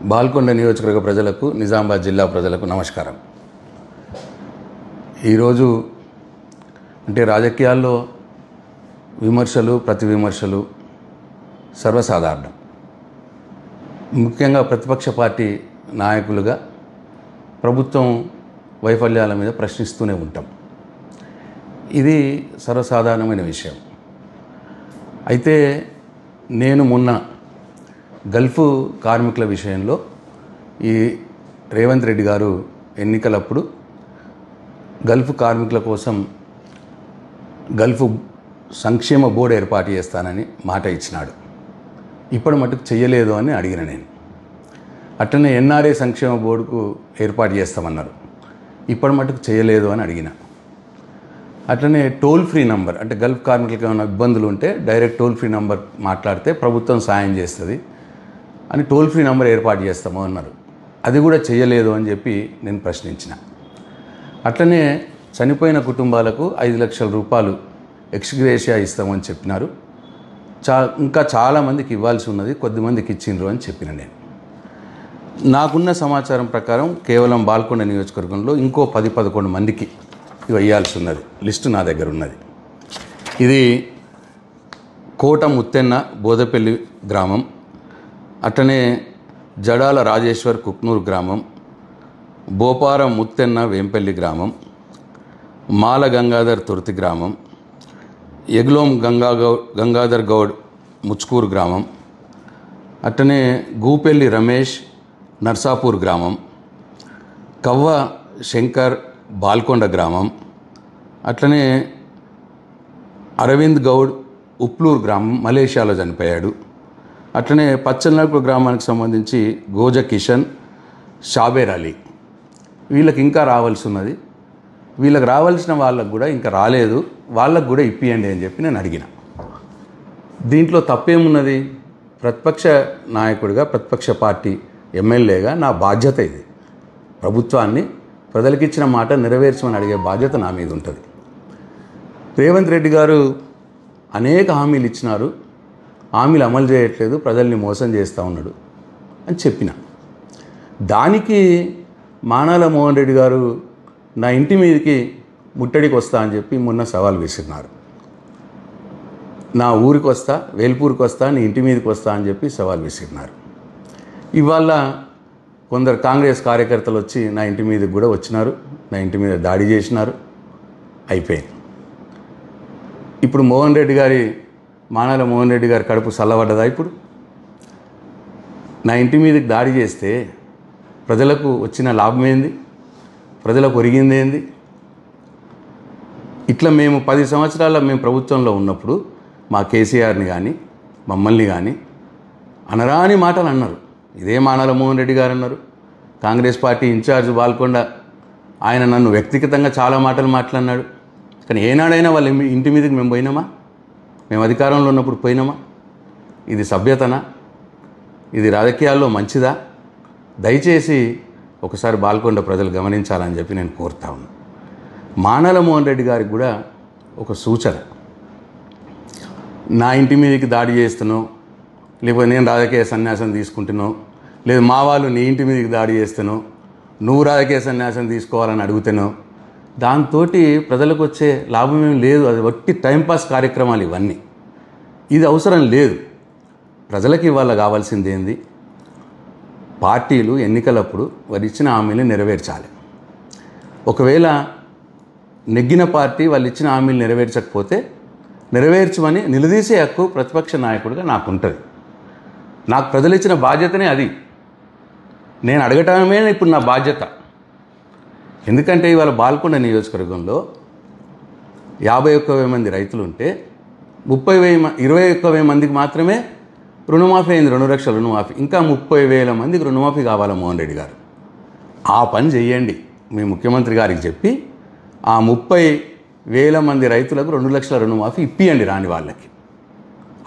బాల్కొండ నియోజకవర్గ ప్రజలకు, నిజామాబాద్ జిల్లా ప్రజలకు నమస్కారం. ఈరోజు అంటే రాజకీయాల్లో విమర్శలు, ప్రతి విమర్శలు సర్వసాధారణం. ముఖ్యంగా ప్రతిపక్ష పార్టీ నాయకులుగా ప్రభుత్వం వైఫల్యాల మీద ప్రశ్నిస్తూనే ఉంటాం. ఇది సర్వసాధారణమైన విషయం. అయితే నేను మొన్న గల్ఫ్ కార్మికుల విషయంలో ఈ రేవంత్ రెడ్డి గారు ఎన్నికలప్పుడు గల్ఫ్ కార్మికుల కోసం గల్ఫ్ సంక్షేమ బోర్డు ఏర్పాటు చేస్తానని మాట ఇచ్చినాడు. ఇప్పటి మటుకు చెయ్యలేదు అని అడిగిన నేను. అట్లనే ఎన్ఆర్ఏ సంక్షేమ బోర్డుకు ఏర్పాటు చేస్తామన్నారు. ఇప్పటి మటుకు చేయలేదు అని అడిగిన. అట్లనే టోల్ ఫ్రీ నంబర్, అంటే గల్ఫ్ కార్మికులకు ఏమైనా ఇబ్బందులు ఉంటే డైరెక్ట్ టోల్ ఫ్రీ నంబర్ మాట్లాడితే ప్రభుత్వం సాయం చేస్తుంది అని టోల్ ఫ్రీ నంబర్ ఏర్పాటు చేస్తాము అన్నారు. అది కూడా చేయలేదు అని చెప్పి నేను ప్రశ్నించిన. అట్లనే చనిపోయిన కుటుంబాలకు 5 లక్షల రూపాయలు ఎక్స్గ్రేషియా ఇస్తామని చెప్పినారు. ఇంకా చాలామందికి ఇవ్వాల్సి ఉన్నది, కొద్దిమందికి ఇచ్చిండ్రు అని చెప్పిన నేను. నాకున్న సమాచారం ప్రకారం కేవలం బాల్కొండ నియోజకవర్గంలో ఇంకో 10-11 మందికి ఇవ్వాల్సి ఉన్నది. లిస్టు నా దగ్గర ఉన్నది. ఇది కోట ముత్తెన్న బోదపల్లి గ్రామం, అట్లనే జడాల రాజేశ్వర్ కుక్నూరు గ్రామం, బోపారం ముత్తెన్న వేంపల్లి గ్రామం, మాల గంగాధర్ తుర్తి గ్రామం, ఎగ్లోం గంగాధర్ గౌడ్ ముచ్కూరు గ్రామం, అట్లనే గూపెల్లి రమేష్ నర్సాపూర్ గ్రామం, కవ్వ శంకర్ బాల్కొండ గ్రామం, అట్లనే అరవింద్ గౌడ్ ఉప్లూరు గ్రామం మలేషియాలో చనిపోయాడు. అట్లనే పచ్చనల్పూర్ గ్రామానికి సంబంధించి గోజ కిషన్, షాబేర్ అలీ. వీళ్ళకి ఇంకా రావాల్సి ఉన్నది. వీళ్ళకి రావాల్సిన వాళ్ళకు కూడా ఇంకా రాలేదు, వాళ్ళకు కూడా ఇప్పియండి అని చెప్పి నేను అడిగిన. దీంట్లో తప్పేమున్నది? ప్రతిపక్ష నాయకుడిగా, ప్రతిపక్ష పార్టీ ఎమ్మెల్యేగా నా బాధ్యత ఇది. ప్రభుత్వాన్ని ప్రజలకు ఇచ్చిన మాట నెరవేర్చమని అడిగే బాధ్యత నా మీద ఉంటుంది. రేవంత్ రెడ్డి గారు అనేక హామీలు ఇచ్చినారు, హామీలు అమలు చేయట్లేదు, ప్రజల్ని మోసం చేస్తూ ఉన్నాడు అని చెప్పిన. దానికి మానాల మోహన్ రెడ్డి గారు నా ఇంటి మీదకి ముట్టడికి వస్తా అని చెప్పి మొన్న సవాల్ విసిరినారు. నా ఊరికి వస్తా, వేల్పూర్కి వస్తా, నీ ఇంటి మీదకి వస్తా అని చెప్పి సవాల్ విసిరినారు. ఇవాళ కొందరు కాంగ్రెస్ కార్యకర్తలు వచ్చి నా ఇంటి మీదకి కూడా వచ్చినారు, నా ఇంటి మీద దాడి చేసినారు. అయిపోయింది. ఇప్పుడు మానాల మోహన్ రెడ్డి గారి కడుపు చల్లబడ్డదా? ఇప్పుడు నా ఇంటి మీదకి దాడి చేస్తే ప్రజలకు వచ్చిన లాభం ఏంది? ప్రజలకు ఒరిగింది ఏంది? ఇట్లా మేము 10 సంవత్సరాల మేము ప్రభుత్వంలో ఉన్నప్పుడు మా కేసీఆర్ని కానీ మమ్మల్ని కానీ అనరాని మాటలు అన్నారు. ఇదే మానాల మోహన్ రెడ్డి గారు అన్నారు. కాంగ్రెస్ పార్టీ ఇన్ఛార్జ్ బాల్కొండ ఆయన నన్ను వ్యక్తిగతంగా చాలా మాటలు మాట్లాడినాడు. కానీ ఏనాడైనా వాళ్ళ ఇంటి మీదకి మేము పోయినామా? మేము అధికారంలో ఉన్నప్పుడు పోయినామా? ఇది సభ్యతనా? ఇది రాజకీయాల్లో మంచిదా? దయచేసి ఒకసారి బాల్కొండ ప్రజలు గమనించాలని చెప్పి నేను కోరుతా ఉన్నాను. మానాల మోహన్ రెడ్డి గారికి కూడా ఒక సూచన. నా ఇంటి మీదకి దాడి చేస్తున్నావు, లేకపోతే నేను రాజకీయ సన్యాసం తీసుకుంటున్నావు, లేదు మా వాళ్ళు నీ ఇంటి మీదకి దాడి చేస్తున్నావు, నువ్వు రాజకీయ సన్యాసం తీసుకోవాలని అడుగుతున్నావు, దాంతో ప్రజలకు వచ్చే లాభం ఏం లేదు. అది వట్టి టైంపాస్ కార్యక్రమాలు ఇవన్నీ. ఇది అవసరం లేదు. ప్రజలకి ఇవాళ కావాల్సింది ఏంది? పార్టీలు ఎన్నికలప్పుడు వారు ఇచ్చిన హామీలు నెరవేర్చాలి. ఒకవేళ నెగ్గిన పార్టీ వాళ్ళు ఇచ్చిన హామీలు నెరవేర్చకపోతే నెరవేర్చమని నిలదీసే హక్కు ప్రతిపక్ష నాయకుడిగా నాకు ఉంటుంది. నాకు ప్రజలు ఇచ్చిన బాధ్యతనే అది. నేను అడగటమే ఇప్పుడు నా బాధ్యత. ఎందుకంటే ఇవాళ బాల్కొండ నియోజకవర్గంలో 51,000 మంది రైతులు ఉంటే 21,000 మందికి మాత్రమే రుణమాఫీ అయింది. 2 లక్షల రుణమాఫీ. ఇంకా 30,000 మందికి రుణమాఫీ కావాలి. మోహన్ రెడ్డి గారు ఆ పని చెయ్యండి. మీ ముఖ్యమంత్రి గారికి చెప్పి ఆ 30,000 మంది రైతులకు 2 లక్షల రుణమాఫీ ఇప్పియండి రాని వాళ్ళకి.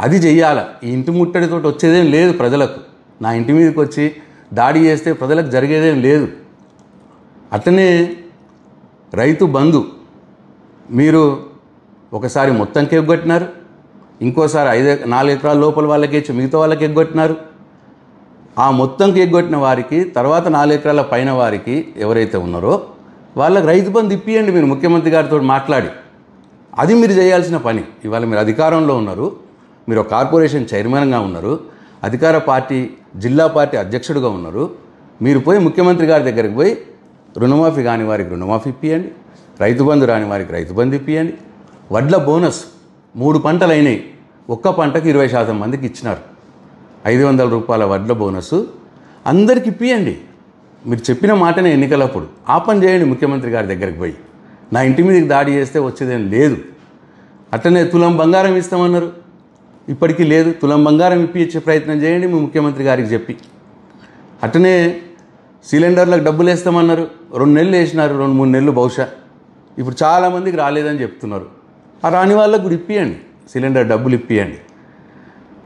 అది చెయ్యాల. ఈ ఇంటి ముట్టడితో వచ్చేదేం లేదు ప్రజలకు. నా ఇంటి మీదకి వచ్చి దాడి చేస్తే ప్రజలకు జరిగేదేం లేదు. అట్లనే రైతు బంధు మీరు ఒకసారి మొత్తంకి ఎగ్గొట్టినారు, ఇంకోసారి 4 ఎకరాల లోపల వాళ్ళకి ఇచ్చి మిగతా వాళ్ళకి ఎగ్గొట్టినారు. ఆ మొత్తంకి ఎగ్గొట్టిన వారికి తర్వాత 4 ఎకరాల పైన వారికి ఎవరైతే ఉన్నారో వాళ్ళకి రైతు బంధు ఇప్పియండి మీరు ముఖ్యమంత్రి గారితో మాట్లాడి. అది మీరు చేయాల్సిన పని. ఇవాళ మీరు అధికారంలో ఉన్నారు, మీరు ఒక కార్పొరేషన్ చైర్మన్గా ఉన్నారు, అధికార పార్టీ జిల్లా పార్టీ అధ్యక్షుడిగా ఉన్నారు. మీరు పోయి ముఖ్యమంత్రి గారి దగ్గరికి పోయి రుణమాఫీ కాని వారికి రుణమాఫీ ఇప్పియండి, రైతు బంధు రాని వారికి రైతు బంధు ఇప్పియండి, వడ్ల బోనస్ 3 పంటలు అయినాయి, ఒక్క పంటకు 20% మందికి ఇచ్చినారు. 500 రూపాయల వడ్ల బోనస్ అందరికి ఇప్పియండి. మీరు చెప్పిన మాటనే ఎన్నికలప్పుడు ఆ పని చేయండి. ముఖ్యమంత్రి గారి దగ్గరికి పోయి నా ఇంటి మీదకి దాడి చేస్తే వచ్చేదేం లేదు. అట్లనే తులం బంగారం ఇస్తామన్నారు, ఇప్పటికీ లేదు. తులం బంగారం ఇప్పించే ప్రయత్నం చేయండి మీ ముఖ్యమంత్రి గారికి చెప్పి. అట్లనే సిలిండర్లకు డబ్బులు వేస్తామన్నారు, 2 నెలలు వేసినారు, 2-3 నెలలు బహుశా. ఇప్పుడు చాలామందికి రాలేదని చెప్తున్నారు. ఆ రాని వాళ్ళకు కూడా ఇప్పియండి, సిలిండర్ డబ్బులు ఇప్పియండి.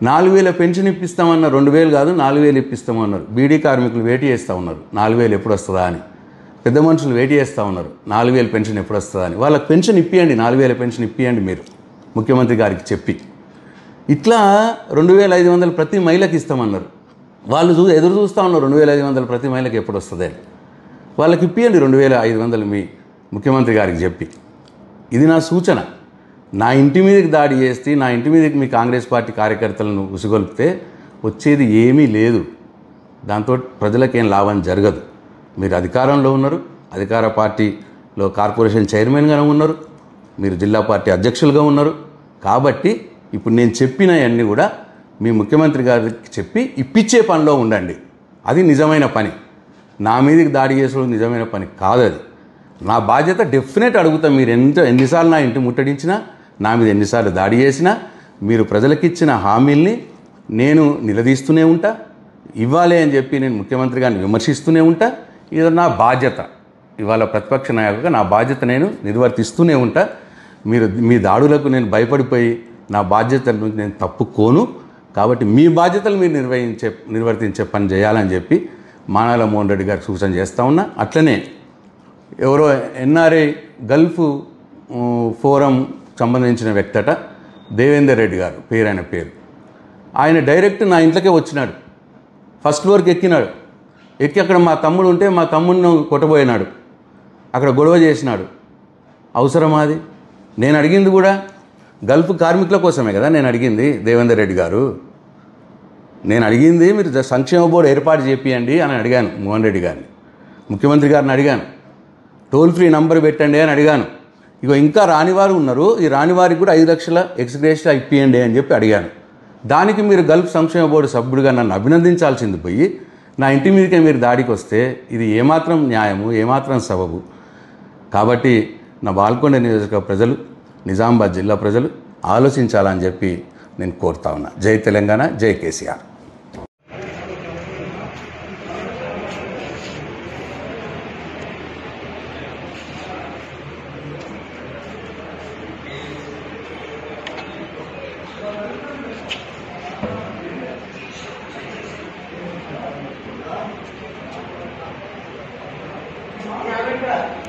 4,000 పెన్షన్ ఇప్పిస్తామన్నారు, 2,000 కాదు 4,000 ఇప్పిస్తామన్నారు. బీడీ కార్మికులు వేటి చేస్తూ ఉన్నారు 4,000 ఎప్పుడు వస్తుందా అని. పెద్ద మనుషులు వేటి చేస్తూ ఉన్నారు 4,000 పెన్షన్ ఎప్పుడు వస్తుందా అని. వాళ్ళకి పెన్షన్ ఇప్పియండి, 4,000 పెన్షన్ ఇప్పియండి మీరు ముఖ్యమంత్రి గారికి చెప్పి. ఇట్లా 2,500 ప్రతి మహిళకి ఇస్తామన్నారు. వాళ్ళు ఎదురు చూస్తూ ఉన్నారు 2,500 ప్రతి మహిళకి ఎప్పుడు వస్తుంది అని. వాళ్ళకి ఇప్పియండి 2,500 మీ ముఖ్యమంత్రి గారికి చెప్పి. ఇది నా సూచన. నా ఇంటి మీదకి దాడి చేస్తే, నా ఇంటి మీదకి మీ కాంగ్రెస్ పార్టీ కార్యకర్తలను ఉసిగొలిపితే వచ్చేది ఏమీ లేదు. దాంతో ప్రజలకేం లాభం జరగదు. మీరు అధికారంలో ఉన్నారు, అధికార పార్టీలో కార్పొరేషన్ చైర్మన్గా ఉన్నారు, మీరు జిల్లా పార్టీ అధ్యక్షులుగా ఉన్నారు. కాబట్టి ఇప్పుడు నేను చెప్పినవన్నీ కూడా మీ ముఖ్యమంత్రి గారికి చెప్పి ఇప్పించే పనిలో ఉండండి. అది నిజమైన పని. నా మీదకి దాడి చేసుకోవడం నిజమైన పని కాదు. అది నా బాధ్యత. డెఫినెట్ అడుగుతా. మీరు ఎన్నిసార్లు నా ఇంటి ముట్టడించినా, నా మీద ఎన్నిసార్లు దాడి చేసినా, మీరు ప్రజలకు ఇచ్చిన హామీల్ని నేను నిలదీస్తూనే ఉంటా. ఇవ్వాలి అని చెప్పి నేను ముఖ్యమంత్రి గారిని విమర్శిస్తూనే ఉంటా. ఇది నా బాధ్యత. ఇవాళ ప్రతిపక్ష నాయకుడిగా నా బాధ్యత నేను నిర్వర్తిస్తూనే ఉంటా. మీ దాడులకు నేను భయపడిపోయి నా బాధ్యతల నుంచి నేను తప్పుకోను. కాబట్టి మీ బాధ్యతలు మీరు నిర్వర్తించే పని చేయాలని చెప్పి మానాల మోహన్ రెడ్డి గారికి సూచన చేస్తూ ఉన్నా. అట్లనే ఎవరో ఎన్ఆర్ఐ గల్ఫ్ ఫోరం సంబంధించిన వ్యక్తట దేవేందర్ రెడ్డి గారు ఆయన పేరు. ఆయన డైరెక్ట్ నా ఇంట్లోకే వచ్చినాడు. ఫస్ట్ ఫ్లోర్కి ఎక్కినాడు. ఎక్కి అక్కడ మా తమ్ముడు ఉంటే మా తమ్ముడిని కొట్టబోయినాడు. అక్కడ గొడవ చేసినాడు. అవసరమా అది? నేను అడిగింది కూడా గల్ఫ్ కార్మికుల కోసమే కదా నేను అడిగింది. దేవేందర్ రెడ్డి గారు, నేను అడిగింది మీరు సంక్షేమ బోర్డు ఏర్పాటు చేపియండి అని అడిగాను. మోహన్ రెడ్డి గారిని, ముఖ్యమంత్రి గారిని అడిగాను. టోల్ ఫ్రీ నంబర్ పెట్టండి అని అడిగాను. ఇగో ఇంకా రానివారు ఉన్నారు, ఈ రానివారికి కూడా 5 లక్షల ఎక్స్గ్రేషియా ఇప్పియండి అని చెప్పి అడిగాను. దానికి మీరు గల్ఫ్ సంక్షేమ బోర్డు సభ్యుడిగా నన్ను అభినందించాల్సింది పోయి నా ఇంటి మీదకే మీరు దాడికి వస్తే ఇది ఏమాత్రం న్యాయము, ఏమాత్రం సబబు? కాబట్టి నా బాల్కొండ నియోజకవర్గ ప్రజలు, నిజామాబాద్ జిల్లా ప్రజలు ఆలోచించాలని చెప్పి నేను కోరుతా ఉన్నా. జై తెలంగాణ, జై కేసీఆర్. Yeah,